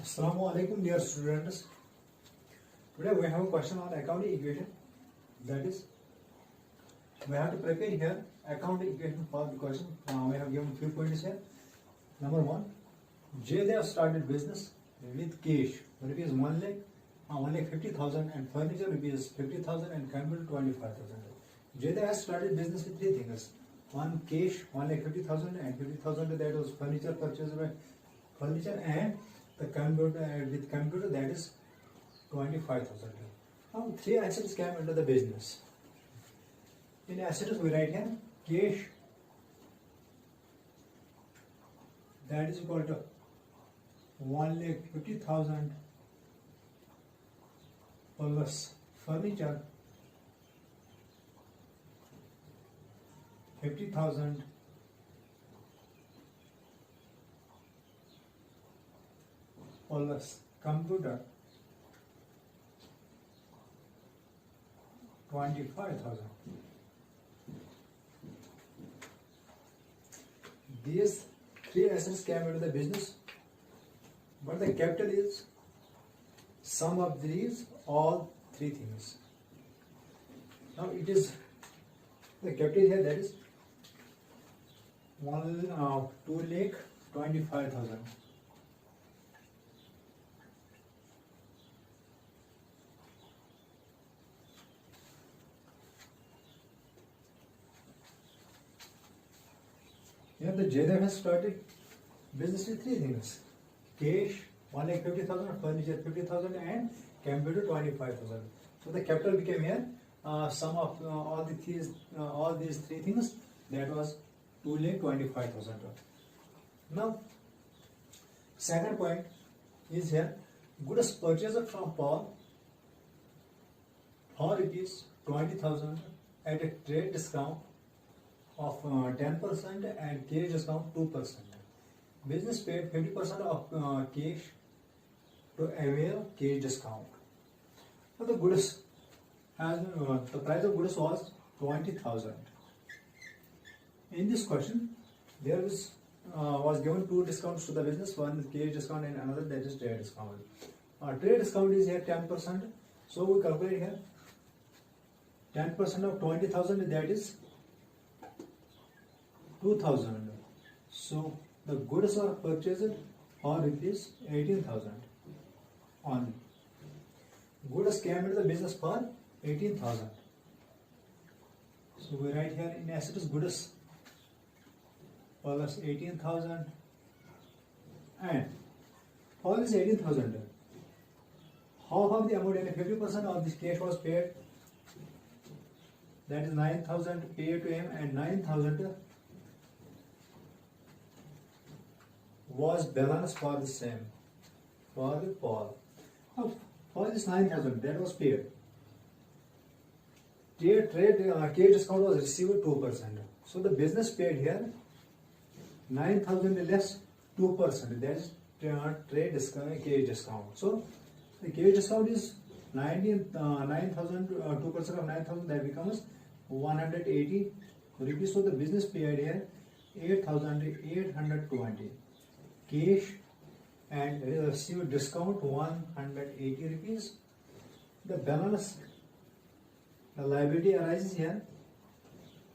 Assalamu alaikum dear students. Today we have a question on accounting equation. That is, we have to prepare here accounting equation for the question. We have given few points here. Number one, J they have started business with cash rupees 1 lakh, 1 lakh 50,000 and furniture rupees 50,000 and computer 25,000. J they have started business with three things. One cash 1 lakh 50,000 and 50,000 that was furniture purchased by furniture and the computer with computer that is 25,000. Now three assets came into the business. In assets we write here cash that is equal to 1 lakh 50,000 plus furniture 50,000 plus computer 25,000. These three assets came into the business, but the capital is sum of these all three things. Now it is the capital here that is 2 lakh 25,000. Here the JDF has started business with three things: cash 1 lakh 50,000, furniture 50,000 and computer 25,000. So the capital became here sum of all these three things, that was 2 lakh 25,000. Now second point is here goods purchased from Paul for rupees 20,000 at a trade discount of 10% and cash discount 2%. Business paid 50% of cash to avail cash discount. So the goods has the price of goods was 20,000. In this question, there was given two discounts to the business. One is cash discount and another that is trade discount. Trade discount is here 10%. So we calculate here 10% of 20,000, that is 2,000. So the goods are purchased for rupees 18,000 only. Goods came into the business for 18,000. So we write here in assets goods plus 18,000 and for this 18,000, half of the amount and 50% of this cash was paid, that is 9,000 paid to him and 9,000 was balance for the same for the Paul. For this 9,000 that was paid, trade discount was received 2%. So the business paid here 9,000 less 2%, that is trade discount, cash discount. So the cash discount is 9,000, 2% of 9,000, that becomes 180 rupees. So the business paid here 8,820 cash and received discount 180 rupees. The balance, the liability arises here,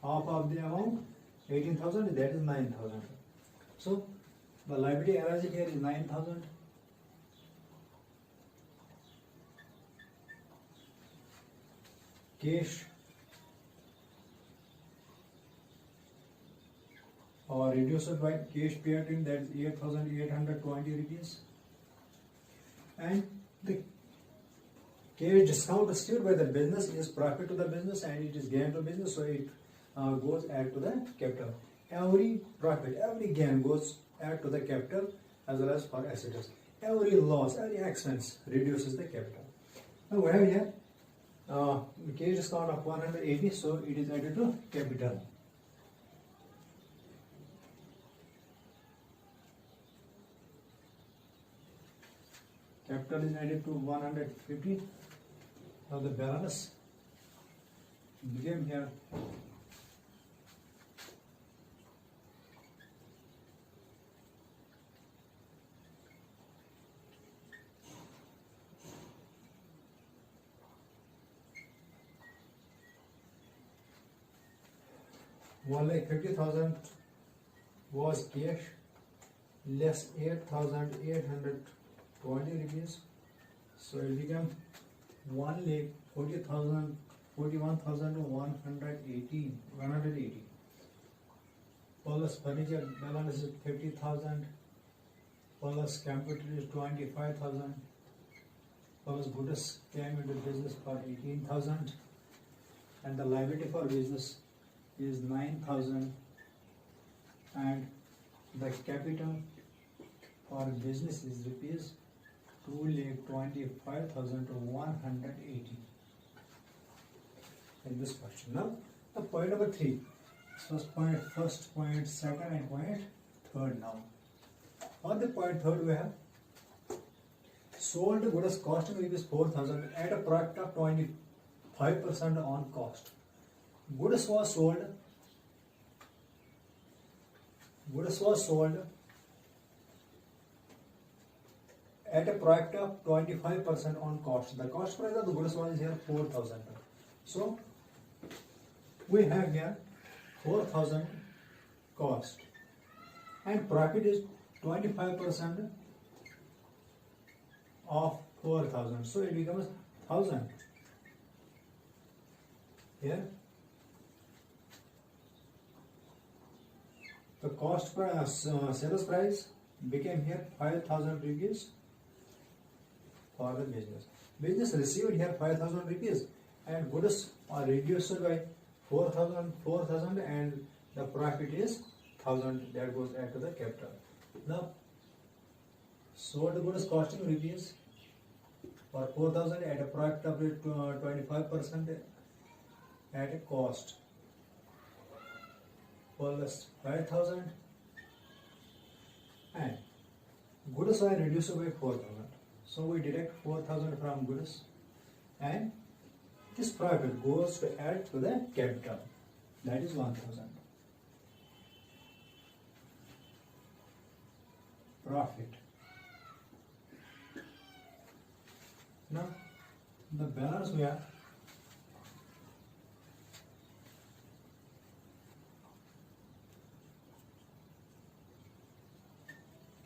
half of the amount 18,000, that is 9,000. So the liability arises here is 9,000. Cash or reduced by cash paid in, that is 8,820 rupees, and the cash discount received by the business is profit to the business and it is gain to business, so it goes add to the capital. Every profit, every gain goes add to the capital as well as for assets. Every loss, every expense reduces the capital. Now we have here cash discount of 180, so it is added to capital. Capital is added to 150. Now the balance became here 1,50,000 was cash less 8,820 rupees. So it became 1,40,000, 180 plus furniture balance is 50,000 plus capital is 25,000 plus goods came into business for 18,000 and the liability for business is 9,000 and the capital for business is rupees 2,25,180 in this question. Now, the point number 3. This was point first, point second, and point third. Now, on the point third, we have sold goods costing rupees 4,000 at a product of 25% on cost. Goods was sold at a product of 25% on cost. The cost price of the goods was here 4,000. So we have here 4,000 cost and profit is 25% of 4,000. So it becomes 1,000 here. The cost price, sales price became here 5,000 rupees for the business. Business received here 5,000 rupees and goods are reduced by 4,000 and the profit is 1,000 that goes add to the capital. Now, sold goods costing rupees for 4,000 at a product of 25% at a cost plus 5,000 and goods are reduced by 4,000. So we deduct 4,000 from goods and this profit goes to add to the capital, that is 1,000. Profit. Now, the balance we have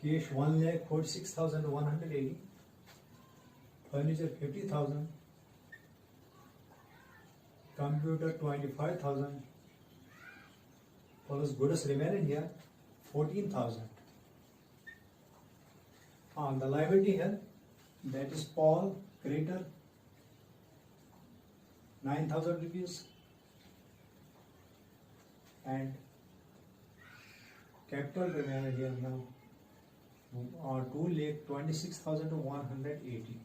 cash 1,46,180, furniture 50,000, computer 25,000, plus goods remaining here 14,000. On the liability here, that is Paul, creditor 9,000 rupees and capital remaining here now 2,26,180.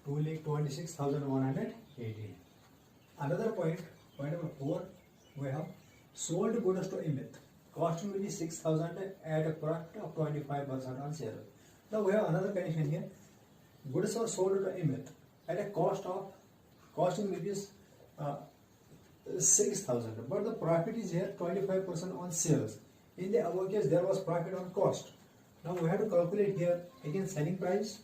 2,26,180. Another point number 4, we have sold goods to Amit. Costing will be 6,000 at a product of 25% on sale. Now we have another condition here. Goods are sold to Amit at a costing will be 6,000, but the profit is here 25% on sales. In the above case, there was profit on cost. Now we have to calculate here again selling price.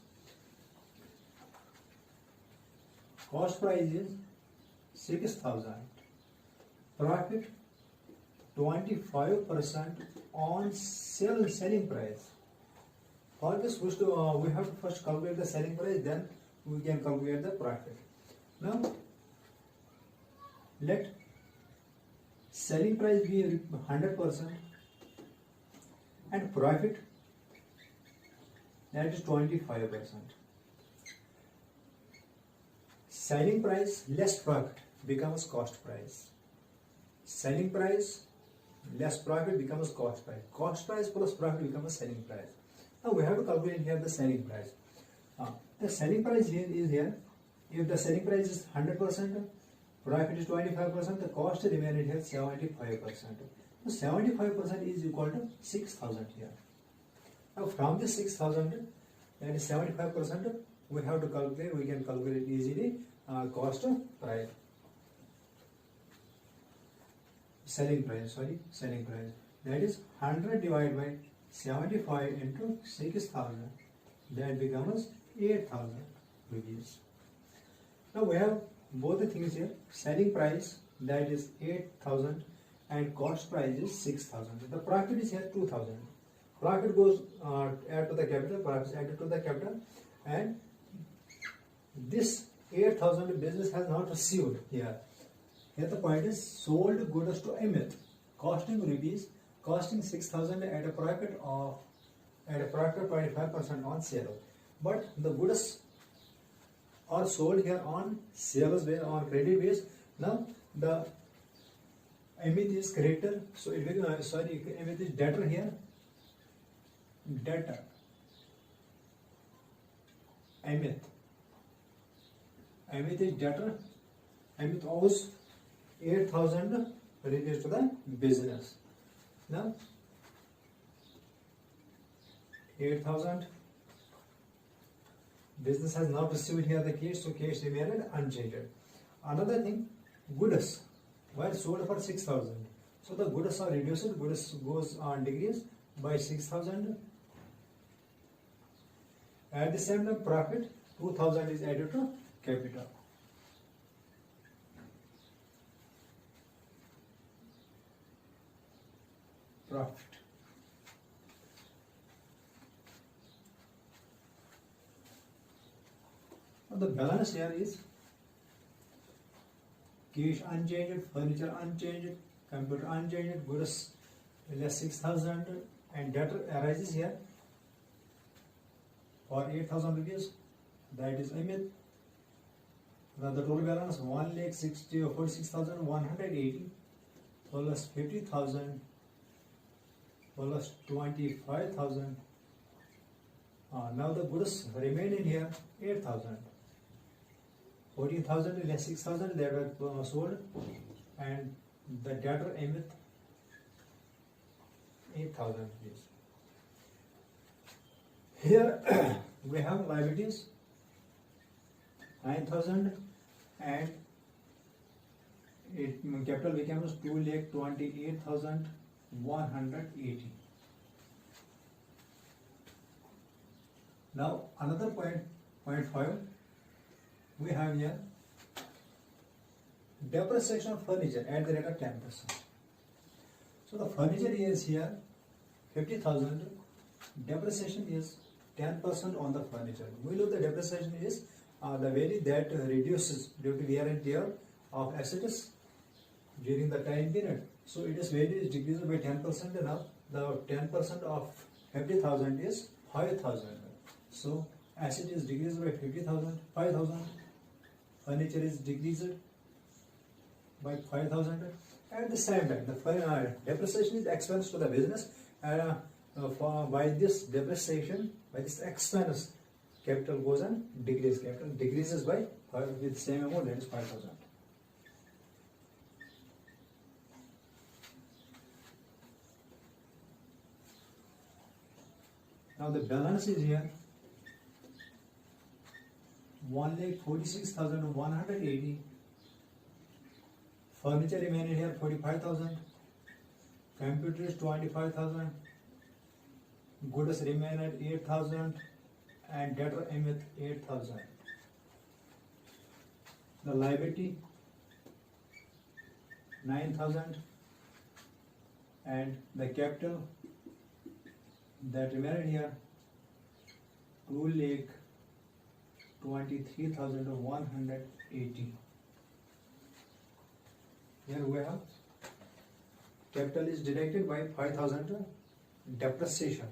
Cost price is 6,000. Profit 25% on selling price. For this, we have to first calculate the selling price, then we can calculate the profit. Now, let selling price be 100% and profit that is 25%. Selling price less profit becomes cost price. Selling price less profit becomes cost price. Cost price plus profit becomes selling price. Now we have to calculate here the selling price. The selling price here is here. If the selling price is 100%, profit is 25%, the cost remaining here 75%. So 75% is equal to 6,000 here. Now from this 6,000, that is 75%, we have to calculate, we can calculate easily cost price. Selling price. That is 100 divided by 75 into 6,000. That becomes 8,000 rupees. Now we have both the things here. Selling price that is 8,000 and cost price is 6,000. The profit is here 2,000. Profit goes add to the capital, profit is added to the capital, and this 8,000 business has not received here. Here the point is sold goods to Amit, costing rupees, costing 6,000 at a profit of 25% on sale. But the goods are sold here on sales base, on credit base. Now the Amit is creditor, so it will Amit is debtor here. Debtor. Amit is debtor. Amit owes 8,000 rupees to the business. Now 8,000 business has not received here the cash, so cash remained unchanged. Another thing, goods were sold for 6,000. So the goods are reduced, goods goes on decrease by 6,000. At the same time, profit 2,000 is added to capital. Profit. Now the balance here is cash unchanged, furniture unchanged, computer unchanged, goods less 6,000, and debtor arises here for 8,000 rupees. That is Amit. Now the total balance 1,46,180 plus 50,000 plus 25,000. Now the goods remain in here 8,000. 14,000 less 6,000 that were sold, and the debtor Amit 8,000 rupees. Here we have liabilities 9,000 and capital becomes 2,28,180. Now another point 5, we have here depreciation of furniture at the rate of 10%. So the furniture is here 50,000. Depreciation is 10% on the furniture. We know the depreciation is the value that reduces due to wear and tear of assets during the time period. So it is value is decreased by 10%. Now the 10% of 50,000 is 5,000. So asset is decreased by 5,000. Furniture is decreased by 5,000. At the same time, the depreciation is expense to the business, and by this depreciation, by this expense, capital goes and decreases. Capital decreases by with the same amount, that is 5,000. Now the balance is here 1,46,180. Furniture remaining here 45,000. Computer is 25,000. Goods remain at 8,000 and debtor Amit 8,000. The liability 9,000 and the capital that remained here 2,23,180. Here we have capital is deducted by 5,000 depreciation.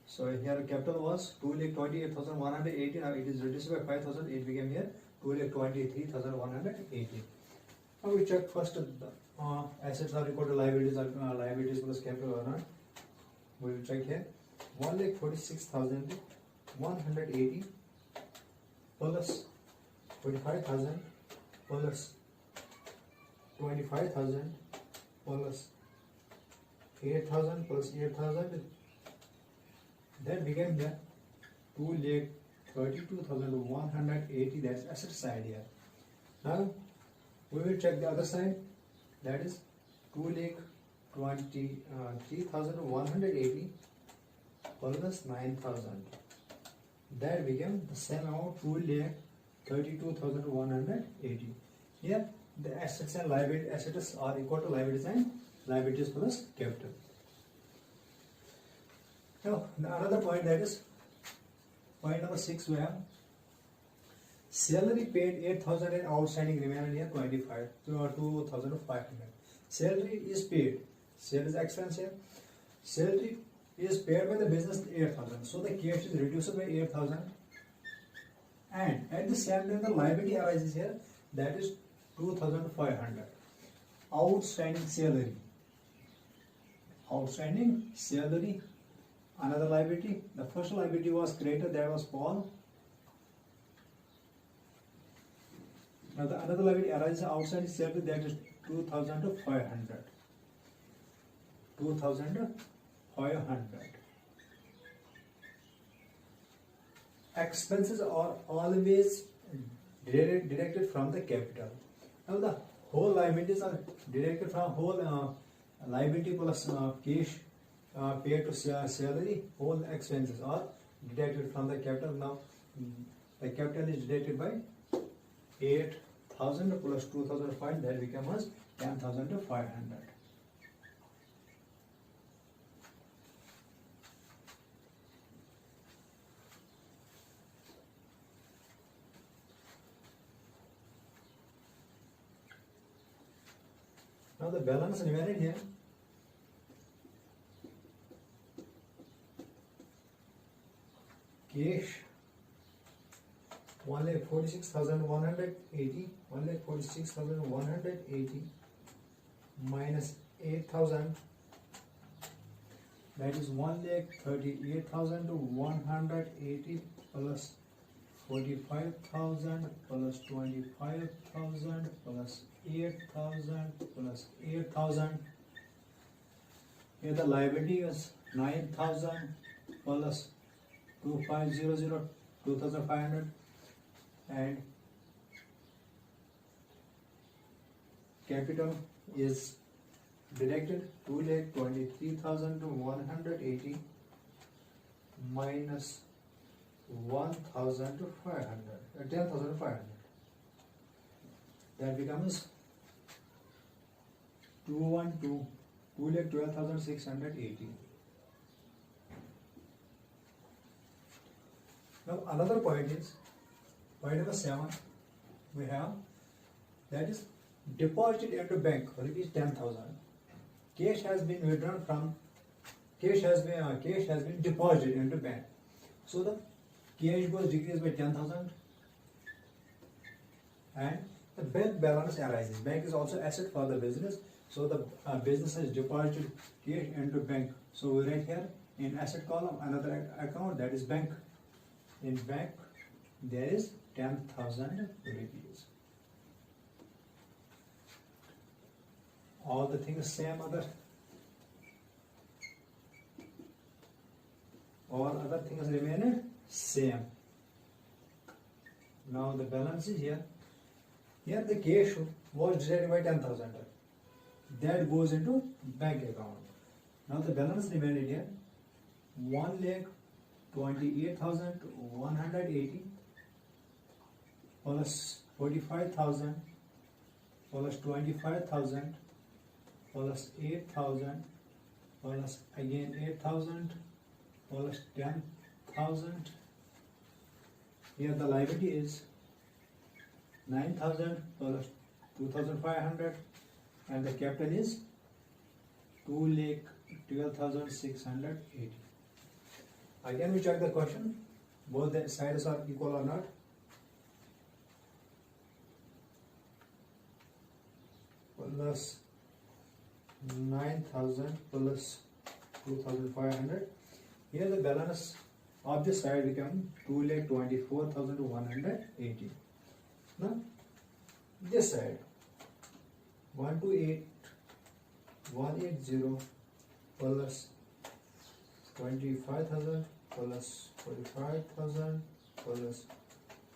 So here capital was 2,28,180. Now it is reduced by 5,000. It became here 2,23,180. Now we check first the assets are equal to liabilities plus capital or not. We will check here 1,46,180 plus 45,000 plus 25,000 plus 8,000 plus 8,000. That became the 2,32,180. That's asset side here. Now we will check the other side. That is 2,23,180 plus 9,000. That became the same amount 2,32,180. Here the assets and liabilities, assets are equal to liabilities and liabilities plus capital. Now, another point, that is point number 6, we have salary paid 8,000 and outstanding remaining here 25 to 2,500. Salary is paid. Sales expense here. Salary is paid by the business 8,000. So the cash is reduced by 8,000. And at the same time, the liability arises here, that is 2,500. Outstanding salary. Outstanding salary. Another liability. The first liability was created, that was Paul. Now the another liability arises outside salary, that is 2,500. 2,500. Expenses are always deducted from the capital. Now the whole liabilities are deducted from whole liability plus cash paid to salary. Whole expenses are deducted from the capital. Now the capital is deducted by 8,000 plus 2,500, that becomes 10,500. Now the balance remaining here, cash 1,46,180, 1,46,180 minus 8,000, that is 1,38,180 plus 45,000 plus 25,000 plus 8,000 plus 8,000. Here the liability is 9,000 plus 2,500, 2,500, and capital is deducted 2,23,180 minus 1,500, 10,500. That becomes 2,12,680. Now another point is point number 7. We have, that is deposit into bank rupees 10,000. Cash has been withdrawn from cash has been deposited into bank. So the cash was decreased by 10,000 and the bank balance arises. Bank is also asset for the business. So the business has deposited cash into bank. So we write here in asset column another account, that is bank. In bank there is 10,000 rupees. All the things same, all other things remain same. Now the balance is here. Here the cash was decided by 10,000. That goes into bank account. Now the balance remained here 1,28,180 plus 45,000 plus 25,000 plus 8,000 plus again 8,000 plus 10,000. Here the liability is 9,000 plus 2,500 and the capital is 2,12,680. Again we check the question, both the sides are equal or not. Plus 9,000 plus 2,500. Here the balance of this side become 2,24,180. Now this side 128,180 plus 25,000 plus 45,000 plus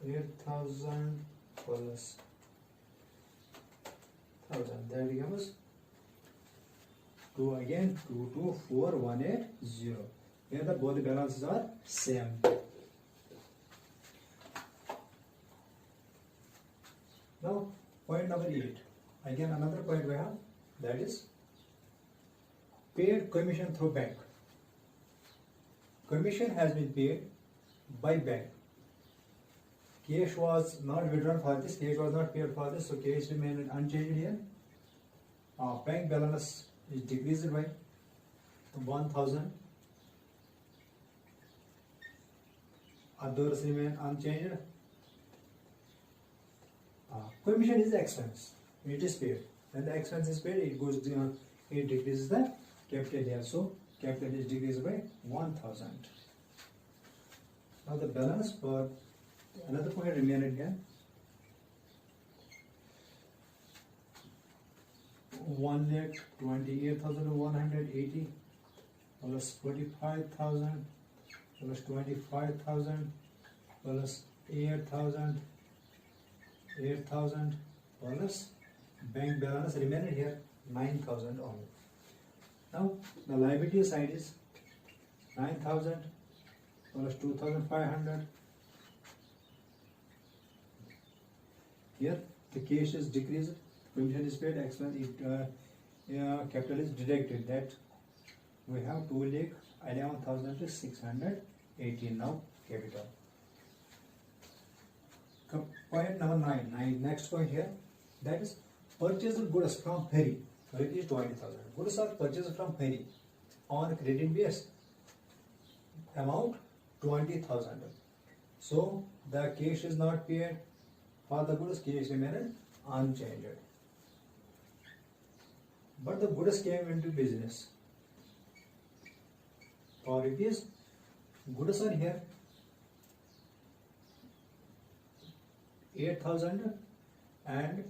8,000 plus 1,000. That becomes 224,180. Here the both the balances are same. Now point number 8. Again, another point we have, that is paid commission through bank. Commission has been paid by bank. Cash was not withdrawn for this, cash was not paid for this, so cash remained unchanged here. Bank balance is decreased by 1000. Others remain unchanged. Commission is the expense. It is paid. When the expense is paid, it goes down, it decreases the capital here. So capital is decreased by 1000. Now the balance for another point remained again. 1,28,180 plus 45,000 plus 25,000 plus 8,000 plus bank balance remained here 9,000 only. Now the liability side is 9,000 plus 2,500. Here the cash is decreased, commission is paid, expense capital is deducted. That we have 2,11,618 now capital. Point number 9. Next point here, that is purchase of goods from Hari. Hari is 20,000. Goods are purchased from Hari on credit base. Amount 20,000. So the cash is not paid for the goods, cash remained unchanged. But the goods came into business. For rupees, goods are here 8,000 and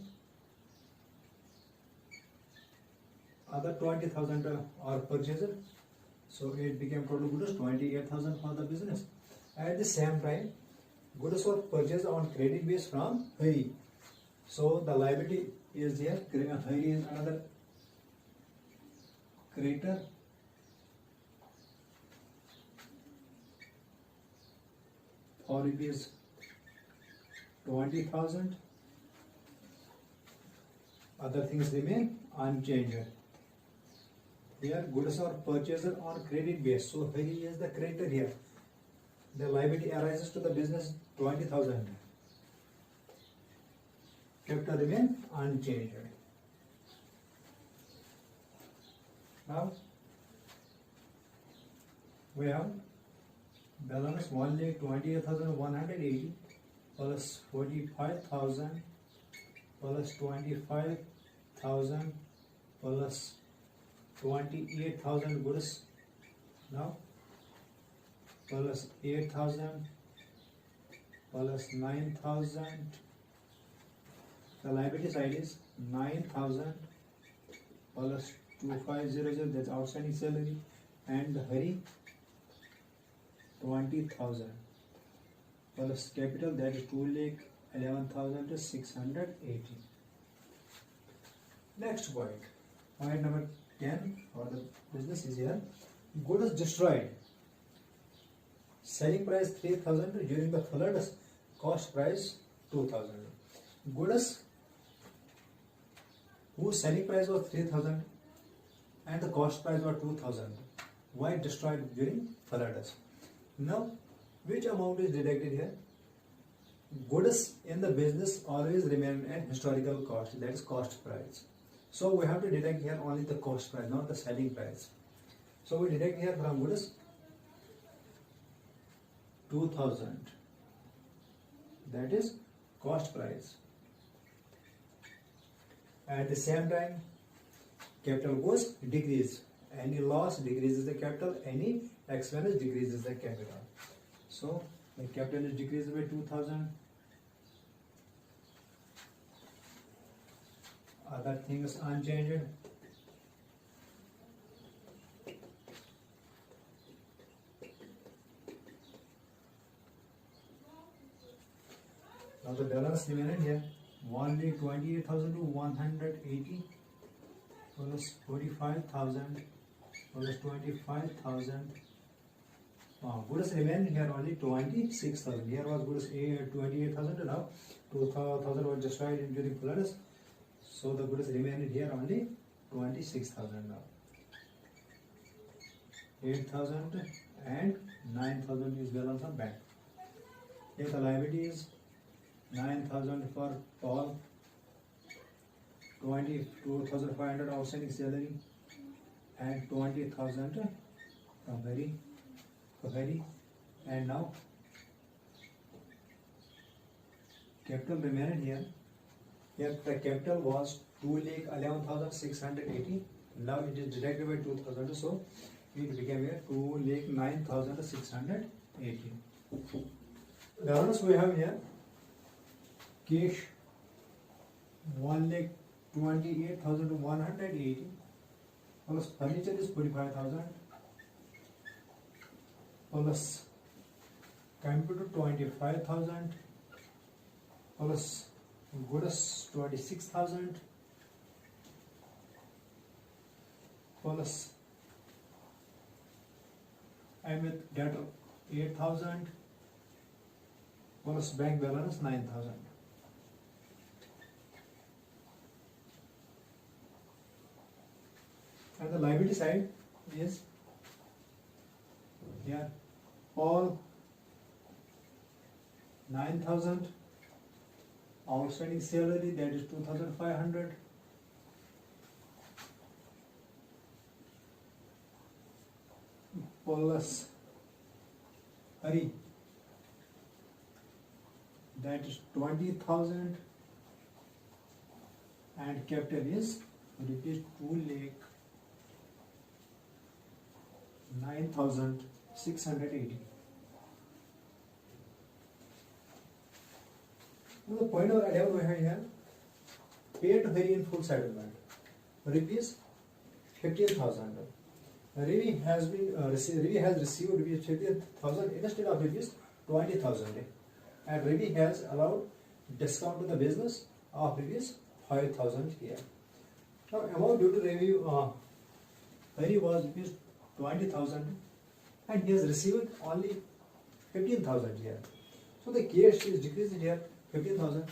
other 20,000 are purchased. So it became total goods 28,000 for the business. At the same time, goods were purchased on credit base from Hari. So the liability is here. Hari is another creditor. For rupees 20,000. Other things remain unchanged. Here goods are purchased on credit base. So Hari is the creditor here. The liability arises to the business 20,000. Capital remain unchanged. Now we have balance 1,28,180 plus 45,000 plus 25,000 plus 28,000 goods. Now plus 8,000 plus 9,000. The liability side is 9,000 plus 2,500, that's outstanding salary, and the Hari 20,000 plus capital, that is 2,11,680. Next point number 10 for the business is here. Goods destroyed. Selling price 3,000 during the floods. Cost price 2,000. Goods whose selling price was 3,000 and the cost price was 2,000. Why destroyed during floods? Now, which amount is deducted here? Goods in the business always remain at historical cost, that is cost price. So we have to deduct here only the cost price, not the selling price. So we deduct here from goods 2,000, that is cost price. At the same time, capital goes decrease. Any loss decreases the capital, any expense decreases the capital. So the capital is decreased by 2,000. Other things unchanged. Now the balance remaining here 1,28,180 plus 45,000 plus 25,000. Goods remain here only 26,000. Here was goods 28,000. Now 2,000 was destroyed during floods. So the goods remain here only 26,000 now. 8,000 and 9,000 is balance on bank. Here the liability is 9,000 for Paul, 22,500 outstanding salary, and 20,000 from Harry. And now capital remained here. Here the capital was 2,11,680. Now it is deducted by 2,000, so it became here 2,09,680. Balance we have here cash 1,28,180 plus furniture is 45,000 plus computer 25,000 plus goods 26,000 plus with debtor 8,000 plus bank balance 9,000. And the liability side is here all 9,000 outstanding salary, that is 2,500 plus Hari, that is 20,000, and capital is rupees 2,09,680. Now the point of idea we have here, paid Hari in full settlement, rupees 15,000. Ravi has received rupees 15,000 instead of rupees 20,000, and Ravi has allowed discount to the business of rupees 5,000 here. Now amount due to Ravi Hari was rupees 20,000, and he has received only 15,000 here. So the cash is decreased here 15,000.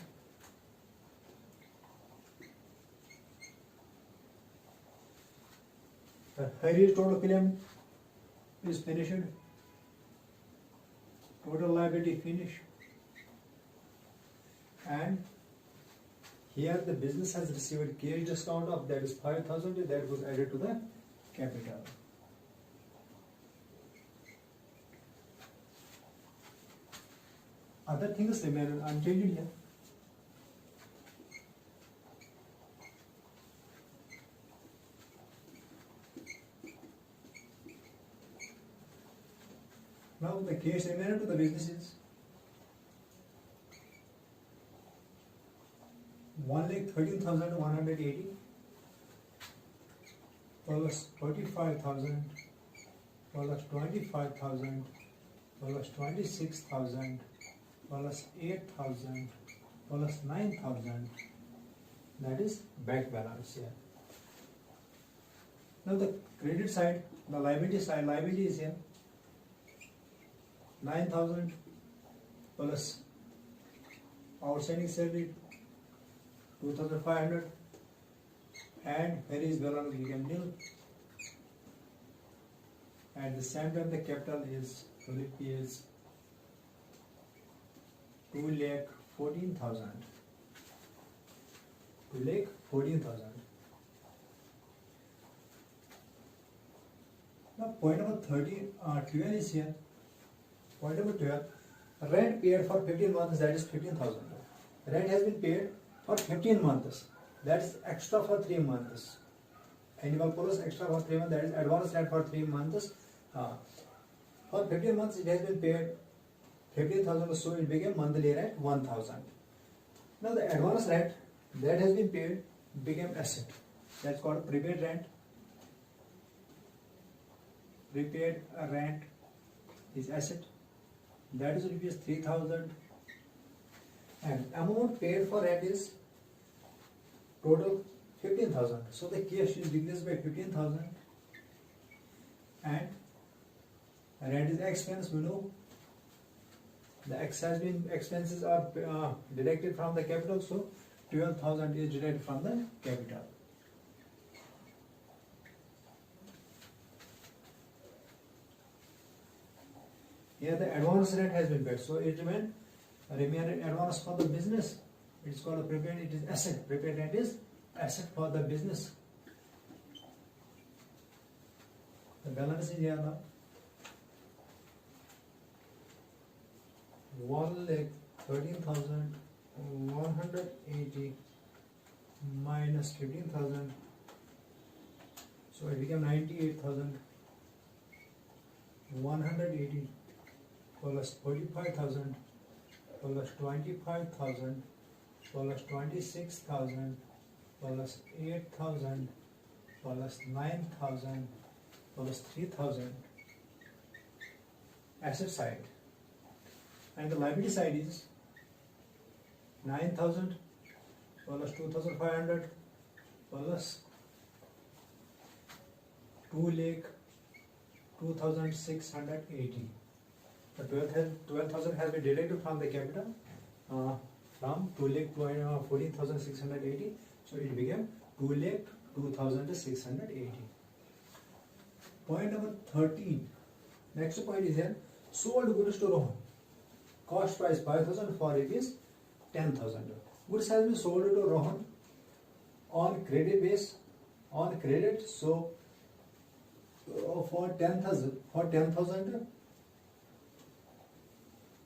The Hari's total claim is finished. Total liability finished. And here the business has received cash discount of, that is 5,000, that was added to the capital. Other things remain unchanged here. Now the cash remaining to the business is 1,13,180 plus 45,000 plus 25,000 plus 26,000 plus 8,000 plus 9,000, that is bank balance here. Now the credit side, the liability side, liability is here 9,000 plus outstanding salary 2,500, and here is balance you can nil. At the same time the capital is rupees 2,14,000. 2,14,000. Now point number 12 is here. Point number 12, rent paid for 15 months, that is 15,000. Rent has been paid for 15 months, that is extra for 3 months. Annual plus extra for 3 months, that is advance rent for 3 months. For 15 months it has been paid 15,000, so it became monthly rent 1,000. Now the advance rent that has been paid became asset. That's called prepaid rent. Prepaid rent is asset. That is rupees 3,000. And amount paid for rent is total 15,000. So the cash is decreased by 15,000. And rent is expense, we know. The expenses are deducted from the capital, so 12,000 is deducted from the capital. Here the advance rent has been paid, so it remain advance for the business. It is called a prepaid. It is asset. Prepaid rent is asset for the business. The balance is here now. 1,13,180 minus 15,000, so it became 98,180 plus 45,000 plus 25,000 plus 26,000 plus 8,000 plus 9,000 plus 3,000. Asset side, and the liability side is 9,000 plus 2,500 plus 2,06,680. The 12,000 has been deducted from the capital, from 2,14,680. So it became 2,02,680. Point number 13. Next point is here: sold goods to Rohan. Cost price 5,000, for it is 10,000. Goods has been sold to Rohan on credit base, on credit. So for 10,000,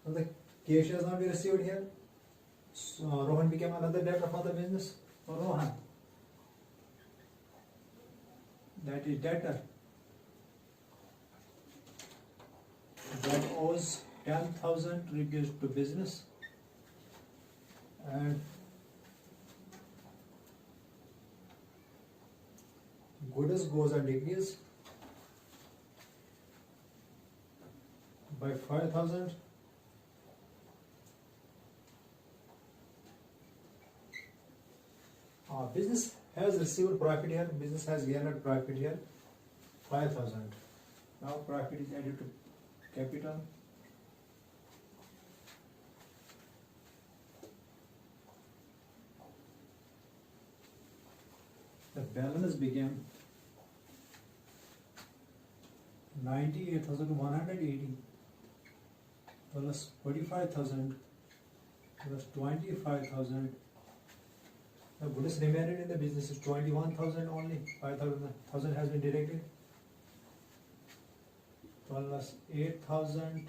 the cash has not been received here. So Rohan became another debtor for the business. For Rohan, that is debtor that owes 10,000 rupees to business, and goods goes and decrease by 5,000. Business has received profit here. Business has gained profit here, 5,000. Now profit is added to capital. The balance became 98,180 plus 45,000 plus 25,000. The goods remaining in the business is 21,000 only. 5,000 has been deducted. Plus 8,000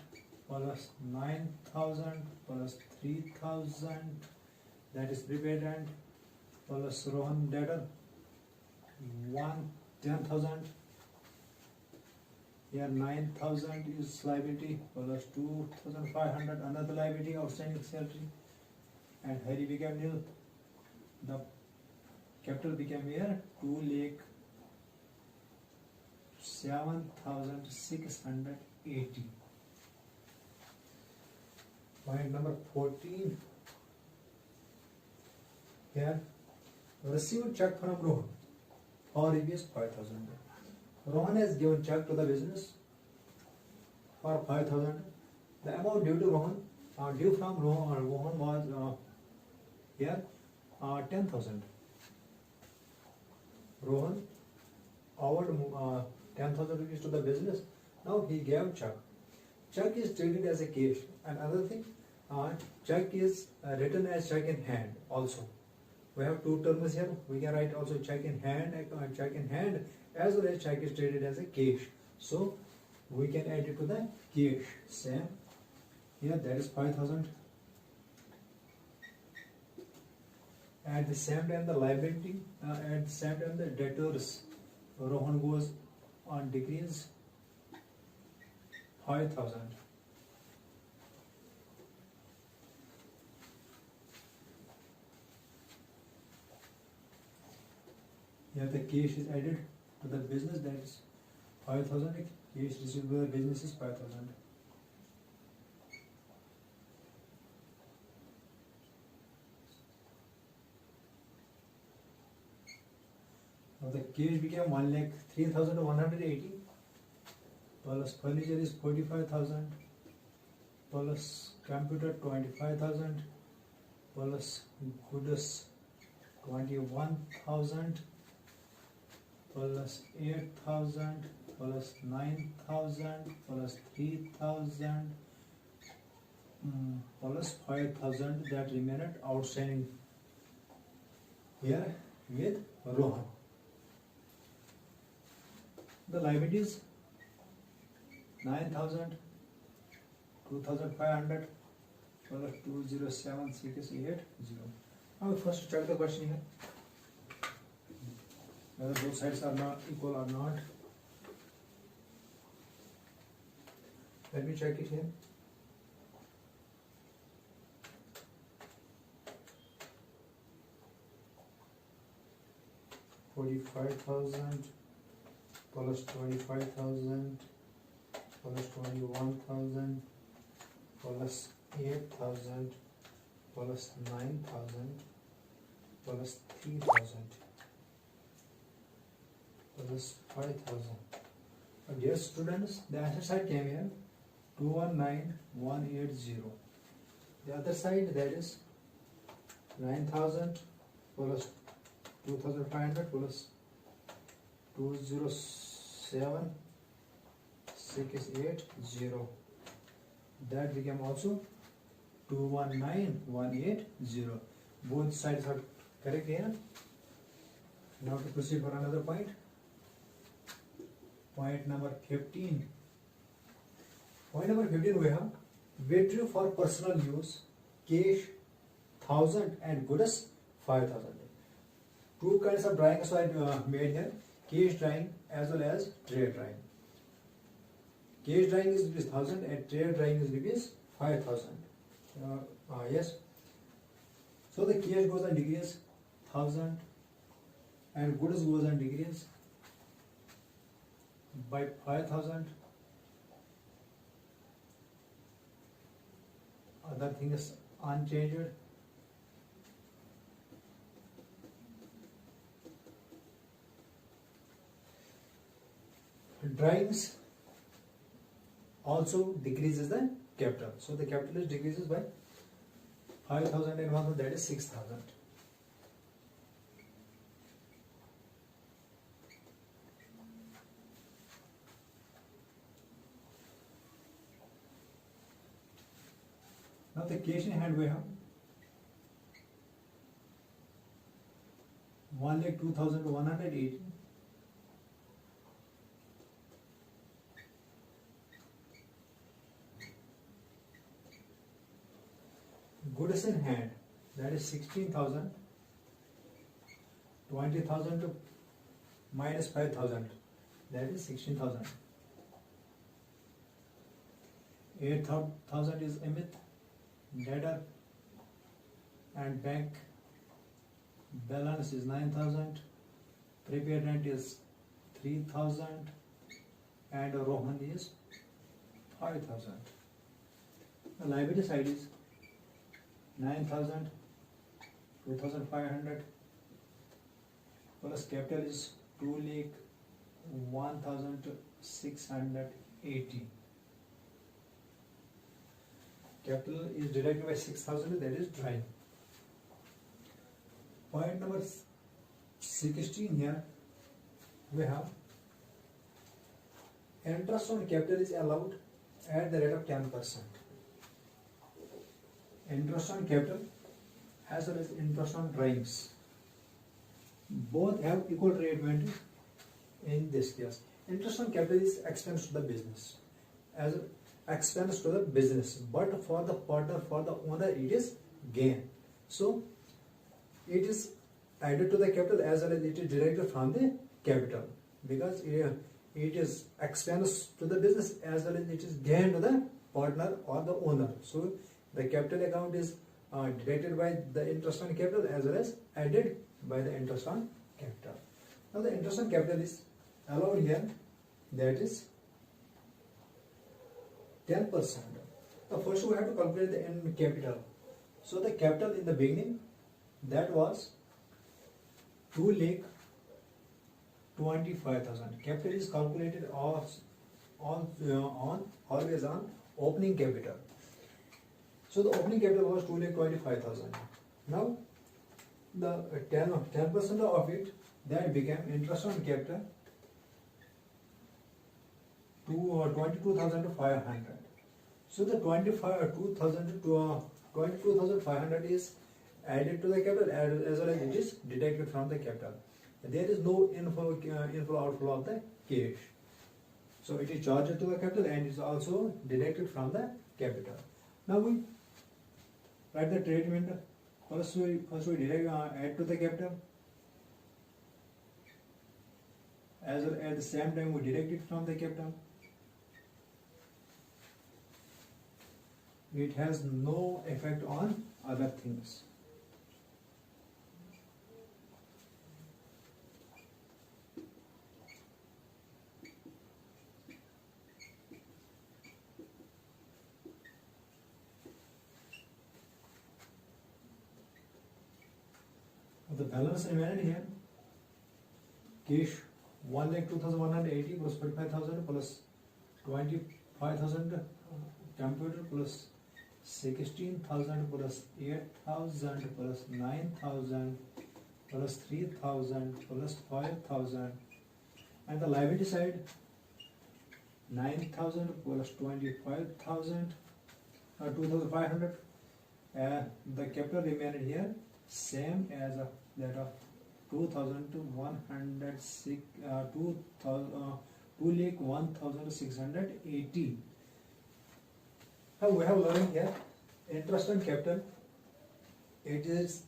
plus 9,000 plus 3,000, that is prepaid rent, plus Rohan debtor 10,000. Here 9,000 is liability plus 2,500 another liability, outstanding salary, and Hari became nil. The capital became here 2,07,680. Point number 14. Here, received check from Rohan for rupees 5,000. Rohan has given check to the business for 5,000. The amount due to Rohan, due from Rohan was here 10,000. Rohan owed 10,000 rupees to the business. Now he gave check. Check is treated as a cash. And another thing, check is written as check in hand also. We have two terms here. We can write also check in hand, as well as check is treated as a cash. So we can add it to the cash. Same here, that is 5,000. At the same time, the liability, at the same time, the debtors, Rohan goes on decrease 5,000. Here the cash is added to the business, that is 5,000. Cash received by the business is 5,000. Now the cash became 1,03,180 plus furniture is 45,000 plus computer 25,000 plus goods 21,000 plus 8,000 plus 9,000 plus 3,000 plus 5,000 that remained outstanding here with Rohan. The liabilities 9,000, 2,500 plus 207,680. Now we first check the question here whether both sides are not equal or not. Let me check it here. $45,000 plus 25,000 plus 21,000 plus 8,000 plus 9,000 plus 3,000 plus 5,000. Dear students, the asset side came here 219,180. The other side, that is 9,000 plus 2,500 plus 207,680. That became also 219,180. Both sides are correct here. Now to proceed for another point. Point number 15. Point number 15 we have battery for personal use, cash 1,000 and goods 5,000. Two kinds of drawings are made here, cash drawing as well as trade drawing. Cash drawing is rupees 1,000 and trade drawing is rupees 5,000. Yes. So the cash goes on degrees 1,000 and goods goes on degrees by 5,000. Other thing is unchanged. Drawings also decreases the capital. So the capital is decreases by 5,000 and 1,000, that is 6,000. Now the cash in hand we have 1,02,180. Goods in hand, that is 16,000. 20,000 to minus 5,000, that is 16,000. 8,000 is Amit, debtor, and bank balance is 9,000. Prepaid rent is 3,000, and Rohan is 5,000. The liability side is 9,000, 2,500 plus capital is 2,01,680. Capital is divided by 6,000, that is drawing. Point number 16 here we have interest on capital is allowed at the rate of 10%. Interest on capital as well as interest on drawings both have equal rate advantage in this case. Interest on capital is expense to the business, as expense to the business, but for the partner, for the owner, it is gain. So it is added to the capital as well as it is deducted from the capital, because it is expense to the business as well as it is gain to the partner or the owner. So the capital account is deducted by the interest on capital as well as added by the interest on capital. Now the interest on capital is allowed here, that is 10%. Now first we have to calculate the end capital. So the capital in the beginning, that was 2,25,000. Capital is calculated always on opening capital. So the opening capital was 2,25,000. Now the 10% of it that became interest on capital to 22,500. So the 22,500 is added to the capital as well as it is deducted from the capital. There is no inflow outflow of the cash. So it is charged to the capital and is also deducted from the capital. Now we write the treatment. First we direct add to the capital, as well at the same time we deduct it from the capital. It has no effect on other things. The balance remaining here, cash 1,02,180 plus 45,000 plus 25,000 computer plus 16,000 plus 8,000 plus 9,000 plus 3,000 plus 5,000, and the liability side 9,000 plus 25,000 2,500. The capital remaining here same as that of 2,106 2,01,680. Now we have learned here interest on capital. It is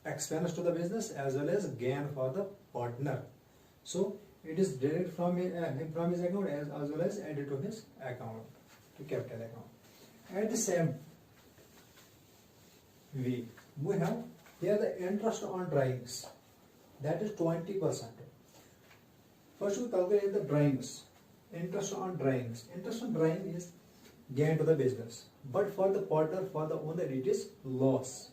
expense to the business as well as gain for the partner. So it is deducted from his account as well as added to his account, to capital account. At the same way, we have here the interest on drawings, that is 20%. First we calculate the drawings. Interest on drawings. Interest on drawing is gain to the business, but for the partner, for the owner, it is loss.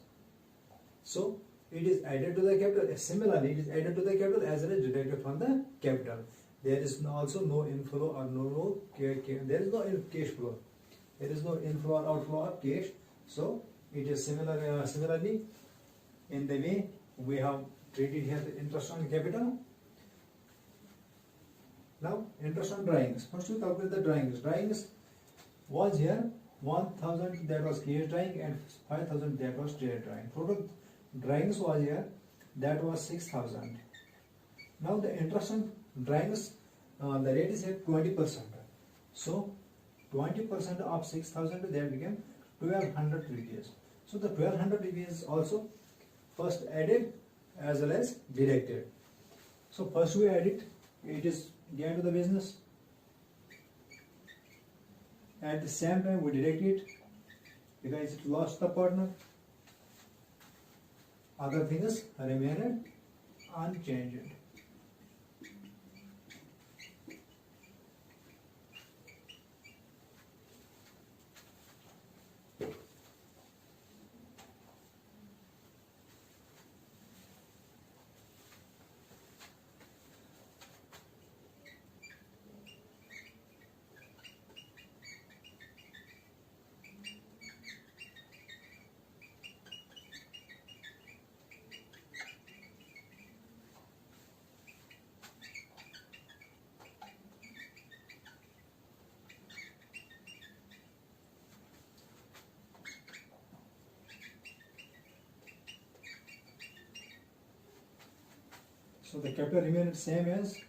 So it is added to the capital. Similarly, it is added to the capital as well as deducted from the capital. There is also no inflow or there is no cash flow. There is no inflow or outflow of cash. So it is similarly in the way we have treated here the interest on capital. Now interest on drawings. First we calculate the drawings. Drawings was here 1,000, that was cash drawing, and 5,000, that was trade drawing. Total drawings was here, that was 6,000. Now the interest on drawings, the rate is here 20%. So 20% of 6,000, that became 1,200 rupees. So the 1,200 rupees is also first added as well as deducted. So first we add it, it is gain to the business. At the same time we deduct it because it lost the partner. Other things remain unchanged. So the capital remains same as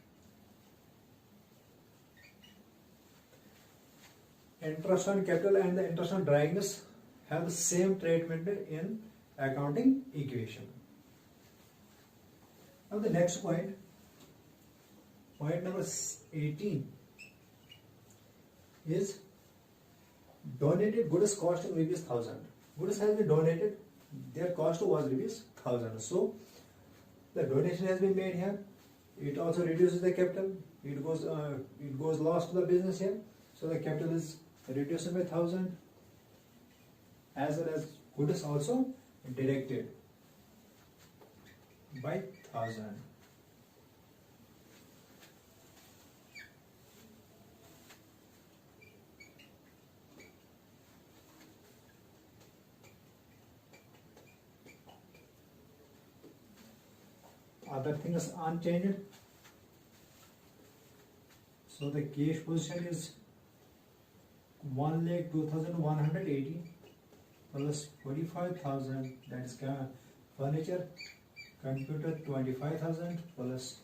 interest on capital, and the interest on drawings have the same treatment in accounting equation. Now the next point number 18 is donated goods costing rupees 1,000. Goods has been donated, their cost was rupees 1,000. So the donation has been made here. It also reduces the capital. It goes loss to the business here. So the capital is reduced by 1,000, as well as goods also deducted by 1,000. other things unchanged. So the cash position is 1,02,180 plus 45,000, that is furniture, computer 25,000 plus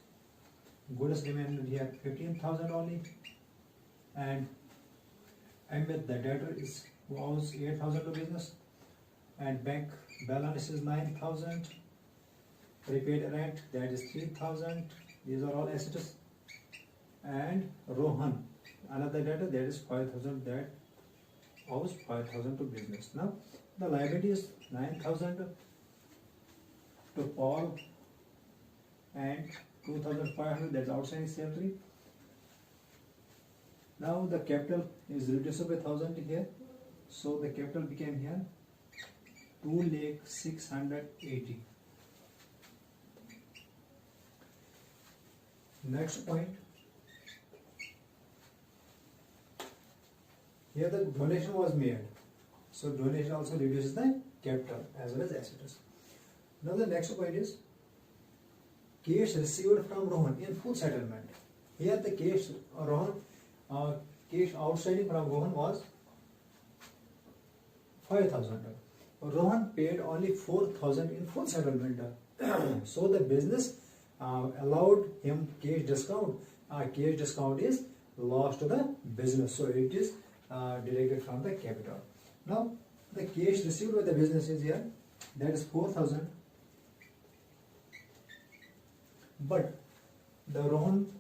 goods remain here 15,000 only, and with the debtor is was 8,000 to business, and bank balance is 9,000, prepaid rent that is 3,000. These are all assets. And Rohan, another debtor, that is 5,000, that owes 5,000 to business. Now the liability is 9,000 to Paul and 2,500, that's outstanding salary. Now the capital is reduced by 1,000 here, so the capital became here 2,680,000. Next point, here the donation was made, so donation also reduces the capital as well as assets. Now the next point is cash received from Rohan in full settlement. Here the cash cash outstanding from Rohan was 5,000. Rohan paid only 4,000 in full settlement. So the business allowed him cash discount. Cash discount is lost to the business, so it is deducted from the capital. Now the cash received by the business is here, that is 4,000, but the Rohan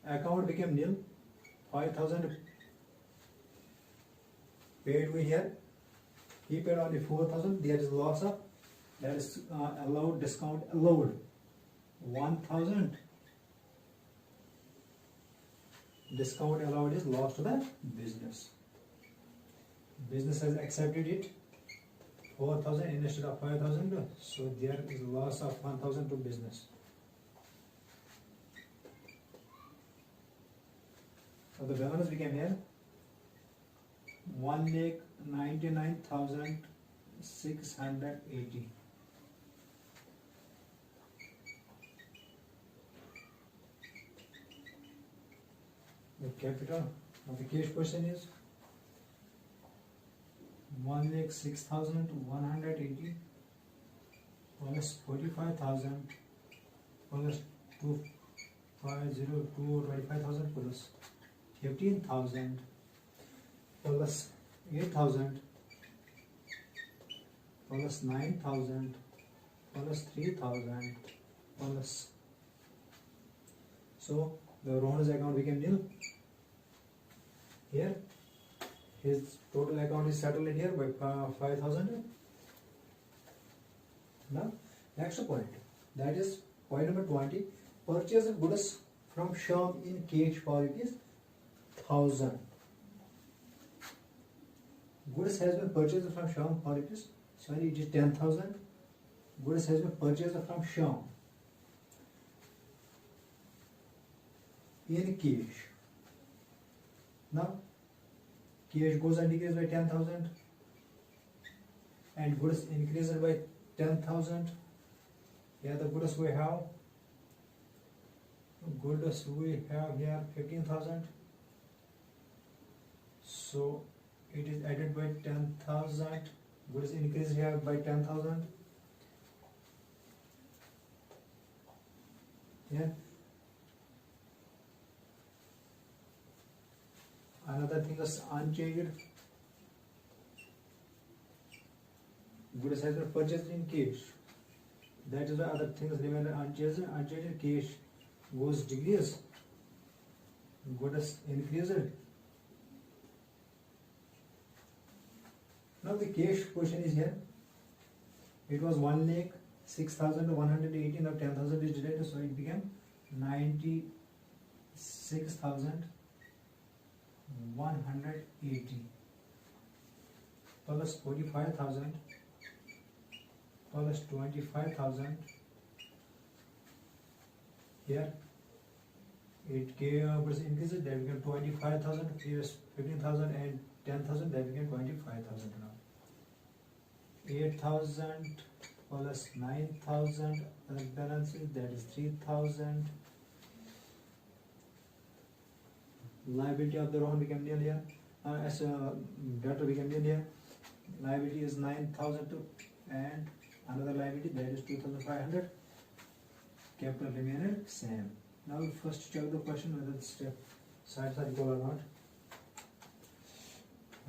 account became nil. 5,000 paid we here, he paid only 4,000, there is loss of, that is allowed discount allowed 1,000, discount allowed is lost to the business. Business has accepted it 4,000 instead of 5,000, so there is loss of 1,000 to business. So the balance became here 1,99,680. The capital of the cash position is 1,06,180 plus 45,000 plus 25,000 plus 15,000 plus 8,000 plus 9,000 plus 3,000 plus, so the Rohan's account became nil. Here his total account is settled in here by 5,000. Now next point, that is point number 20, purchase of goods from Shyam in cash for rupees 1,000. Goods has been purchased from Shyam for rupees, sorry, it is 10,000. Goods has been purchased from Shyam in cash. Now cash goes and decreases by 10,000 and goods increases by 10,000. Here the goods we have here 15,000, so it is added by 10,000. Goods increase here by 10,000. Yeah. Another thing is unchanged. Goods has been purchased in cash. That is why other things remain unchanged. Unchanged cash goes decrease. Goods increased. Now the cash position is here. It was 1,06,180. Now 10,000 is deducted, so it became 96,180 plus 45,000 plus 25,000. Here it increases, that became 25,000, previous 15,000 and 10,000, that became 25,000 now. 8,000 plus 9,000 balances, that is 3,000. Liability of the Rohan became nil here. As debtor became nil here. Liability is 9,000 and another liability, that is 2,500. Capital remained same. Now we first check the question whether the sides are equal or not.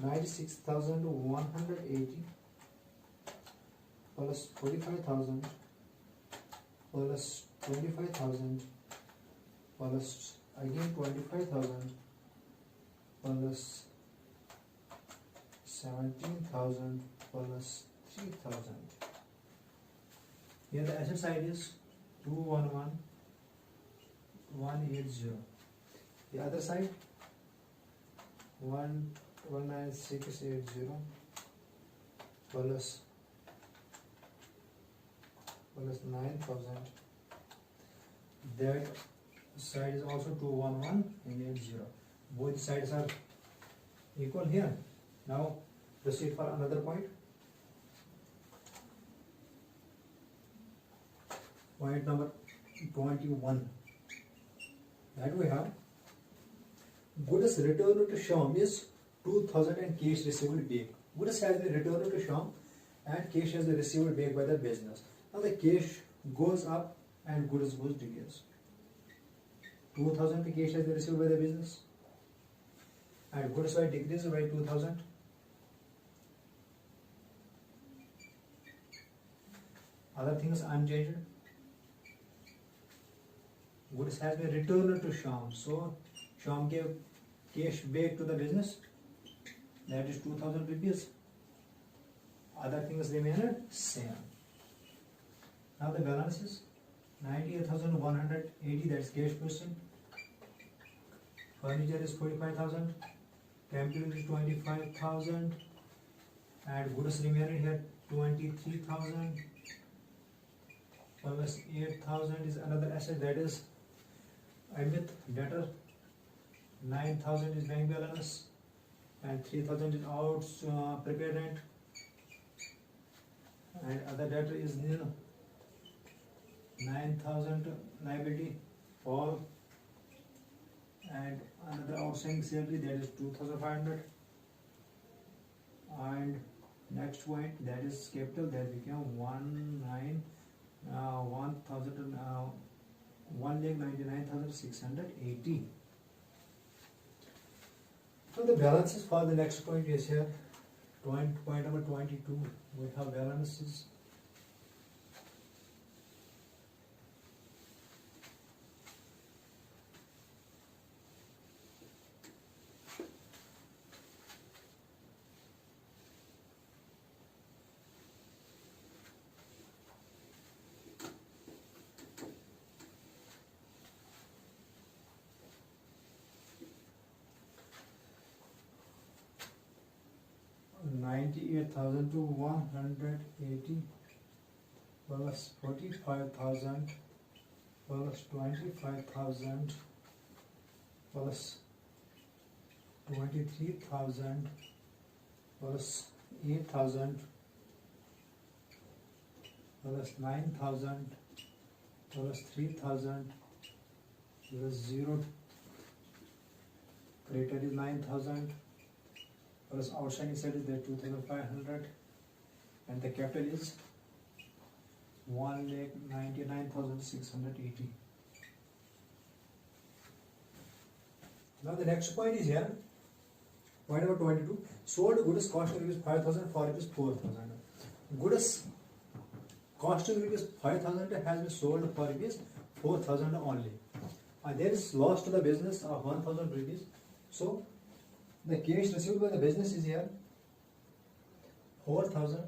96,180 plus 45,000 plus 25,000 plus again 25,000 plus 17,000 plus 3,000. Here the asset side is 211,180. The other side 19680 plus 9,000. That side is also 211,180. Both sides are equal here. Now proceed for another point. Point number 21. That we have goods returned to Shyam is 2,000 and cash received back. Goods has been returned to Shyam and cash has been received back by the business. Now the cash goes up and goods goes decrease. 2,000 cash has been received by the business and goods were decreased by 2,000. Other things unchanged. Goods has been returned to Shyam, so Shyam gave cash back to the business, that is 2,000 rupees. Other things remain same. Now the balance is 98,180, that's cash position. Furniture is 45,000, capital is 25,000, and goods remain here 23,000 plus 8,000 is another asset, that is Amit debtor. 9,000 is bank balance and 3,000 is out prepaid rent, and other debtor is nil. 9,000 liability all, and another outstanding salary, that is 2,500. And next point, that is capital, that became 1,99,680. So the balances for the next point is here. Point number 22. We have balances. $98,180 plus 45,000 plus 25,000 plus 23,000 plus 8,000 plus 9,000 plus 3,000 plus 0. Greater is 9,000. Plus outstanding side is there 2,500, and the capital is 1,99,680. Now the next point is here. Point number 22. Sold goods costing rupees 5,000 for rupees 4,000. Goods costing rupees 5,000 has been sold for rupees 4,000 only. There is loss to the business of 1,000 rupees. So the cash received by the business is here 4,000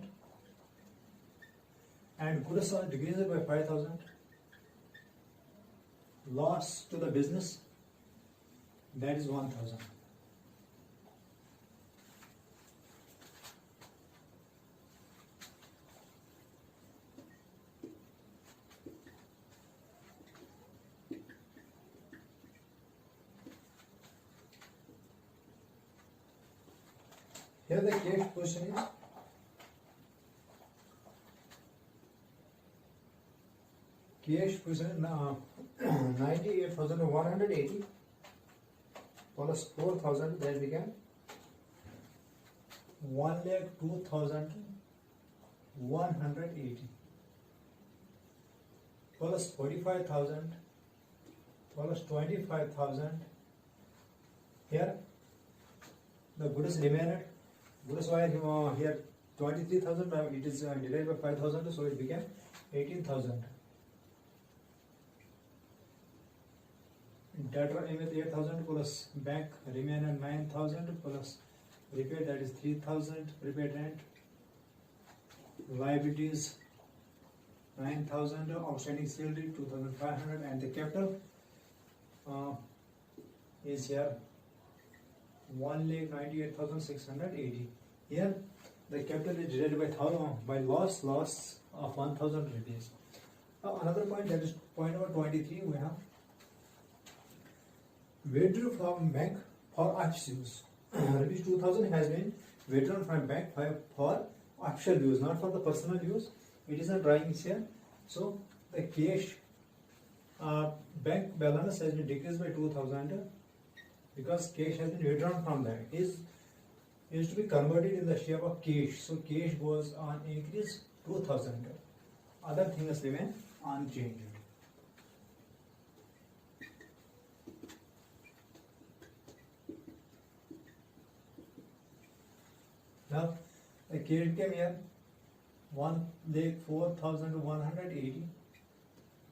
and goods are decreased by 5,000. Loss to the business, that is 1,000. Here the cash position is cash position 98,180 plus 4,000, that became 1,02,180 plus 45,000 plus 25,000. Here the goods remaining. Goods were here 23,000. It is divided by 5,000, so it became 18,000. Debtor with 8,000 plus bank remaining 9,000 plus prepaid, that is 3,000. Prepaid rent, liabilities 9,000, outstanding salary 2,500, and the capital is here 1,98,680. Here the capital is divided by loss of 1,000 rupees. Now another point, that is point number 23, we have withdrew from bank for office use. Rupees 2,000 has been withdrawn from bank for official use, not for the personal use. It is a drawing here. So the cash bank balance has been decreased by 2,000 because cash has been withdrawn from bank. Is to be converted in the shape of cash. So cash goes on increase 2,000. Other things remain unchanged. Now the cash came here 1,04,180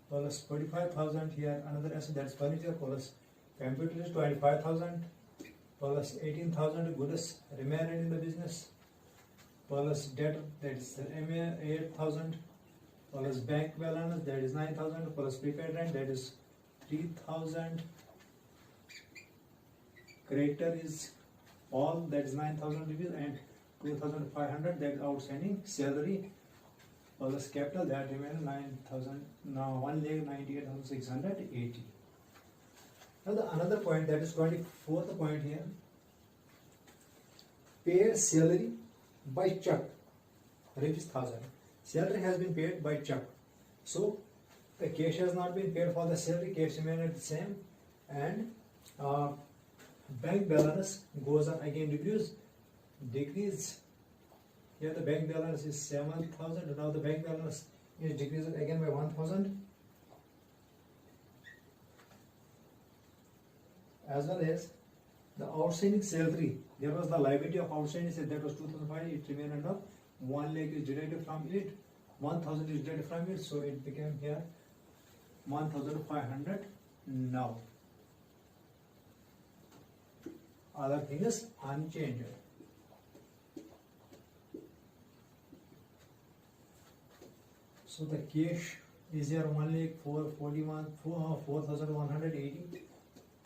plus 45,000. Here another asset, that's furniture, plus computer is 25,000 plus 18,000 goods remaining in the business plus debt, that is 8,000 plus bank balance, that is 9,000 plus prepaid rent, that is 3,000. Creditor is all, that is 9,000 rupees, and 2,500, that is outstanding salary plus capital, that remains 9,000. Now 1,98,680. Now another point, that is 24th point here. Pay salary by check, rupees 1,000. Salary has been paid by check. So the cash has not been paid for the salary, cash remains the same, and bank balance goes on again decrease. Here the bank balance is 7,000. Now the bank balance is decreased again by 1,000. As well as the outstanding salary, there was the liability of outstanding salary, that was 2,500. It remained under 1 lakh is deducted from it, 1,000 is deducted from it, so it became here 1,500 now. Other thing is unchanged. So the cash is here 1,4,180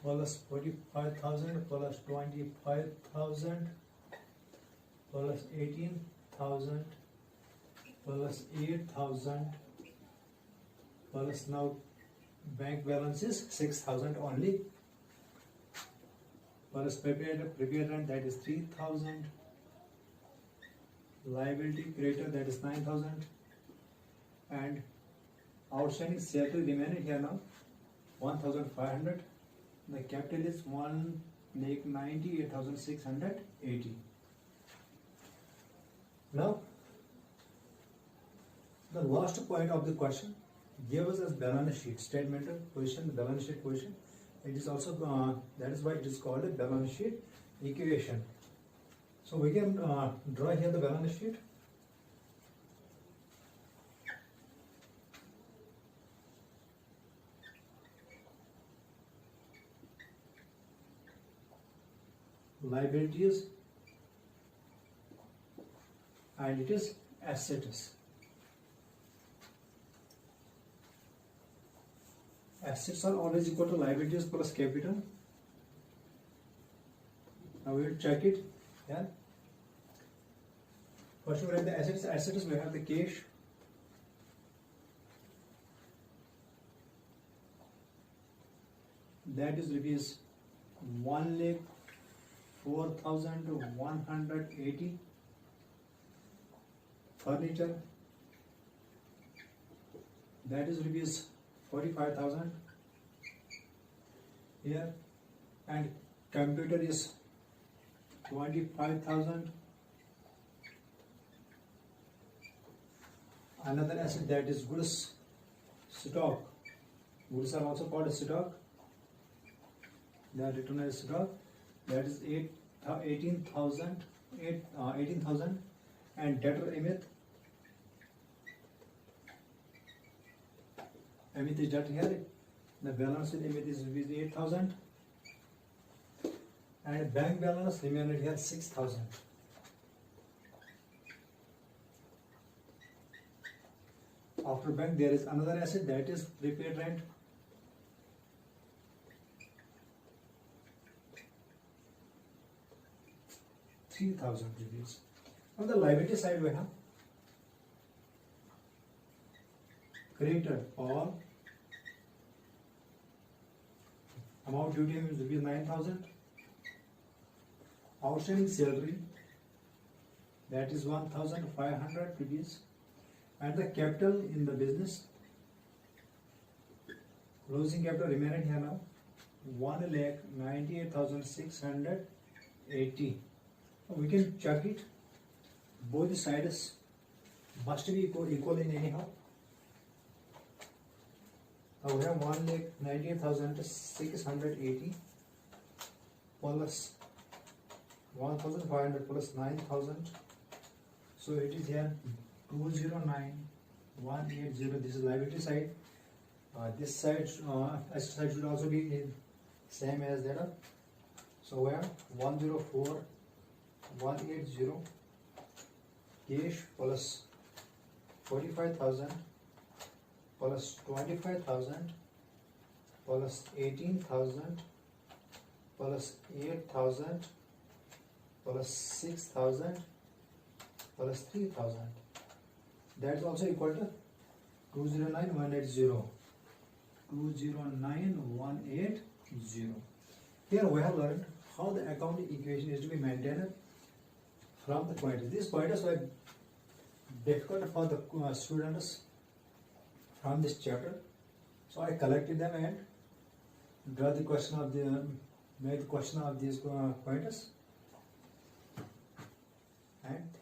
plus 45,000 plus 25,000 plus 18,000 plus 8,000 plus now bank balance is 6,000 only, plus prepaid rent, that is 3,000, liability creditor, that is 9,000, and outstanding salary remaining here now 1,500. The capital is 1,98,680. Now the last point of the question gave us as balance sheet statement of position, balance sheet position. It is also that is why it is called a balance sheet equation. So we can draw here the balance sheet. Liabilities and it is assets. Assets are always equal to liabilities plus capital. Now we will check it. Yeah. First we have the assets. Assets we have the cash. That is rupees 1,04,180. Furniture, that is rupees 45,000 here, and computer is 25,000. Another asset, that is goods stock. Goods are also called stock. They are written as stock. That is 18,000. And debtor Amit is debtor here. The balance with Amit is 8,000. And bank balance remained here 6,000. After bank, there is another asset, that is prepaid rent. ₹3,000. On the liability side, we have creditor or amount due to him is ₹9,000. Outstanding salary, that is 1,500 rupees. And the capital in the business, closing capital remaining here now 1,98,680. We can check it. Both the sides must be equal in anyhow. Now we have 1,98,680 plus 1,500 plus 9,000. So it is here 209,180. This is liability side. This side, asset side should also be same as that. So we have 104,180 cash plus 45,000 plus 25,000 plus 18,000 plus 8,000 plus 6,000 plus 3,000. That is also equal to 209,180. 209,180. Here we have learned how the accounting equation is to be maintained from the pointers. These pointers were difficult for the students from this chapter, so I collected them and made the question of these pointers. And